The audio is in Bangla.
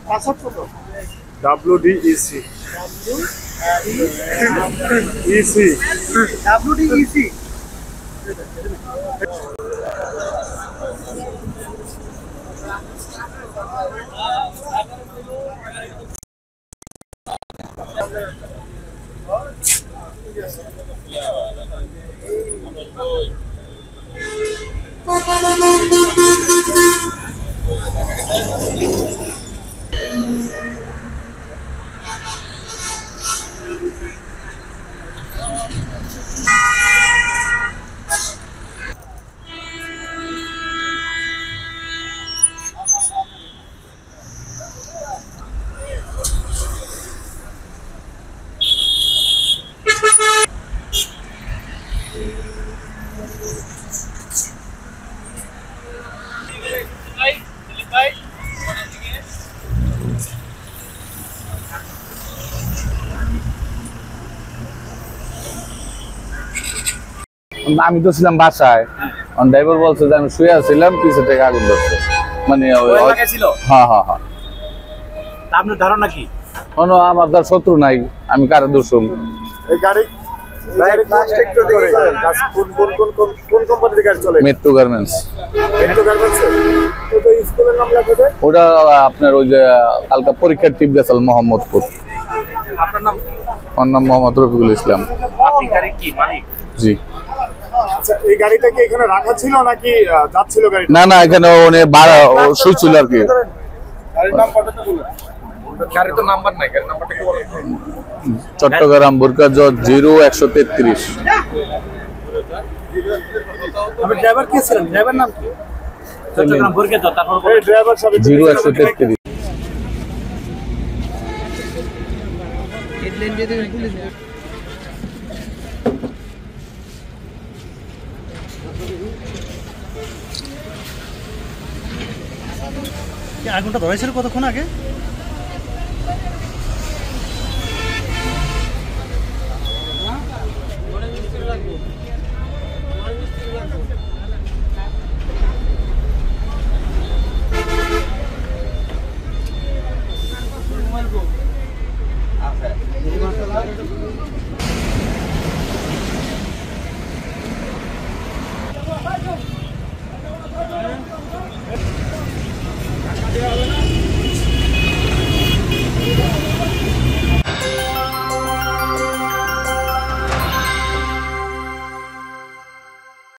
পাসওয়ার্ড কত? WDEC EC WDEC আমি তো ছিলাম বাসায়, ড্রাইভার বলছে যে আমি শুয়ে আছিলাম, পিছে থেকে আগুন ধরছে। মানে হ্যাঁ হ্যাঁ হ্যাঁ। আপনার ধারণা কি? আমার তার শত্রু নাই, আমি কারে দোষম। এই গাড়ি কোন কোম্পানির গাড়ি চলে? Metro garments. মেট্রো গার্মেন্টস স্কুলের নাম লেখা ওটা আপনার ওই যে কালকা পরীক্ষার টিপ গেছিল মোহাম্মদপুর। আপনার নাম? ওর নাম মোহাম্মদ রফিকুল ইসলাম। আপনি গাড়ির কি মালিক? জি। আচ্ছা, এই গাড়িটা কি এখানে রাখা ছিল নাকি যাচ্ছিল গাড়ি? না না, এখানে শুয়েছিল আর কি। গাড়ির নাম কতটা বলুন? গাড়ির তো নাম্বার নাই, গাড়ির নাম্বারটা কি বলেন? চট্টগ্রাম বুরকাজ 0133। আপনি ড্রাইভার কে ছিলেন? ড্রাইভার নাম কি? চট্টগ্রাম বরগেত, তারপর এই ড্রাইভার সাহেব 0133। আগুনটা ধরেছিল কতক্ষণ আগে?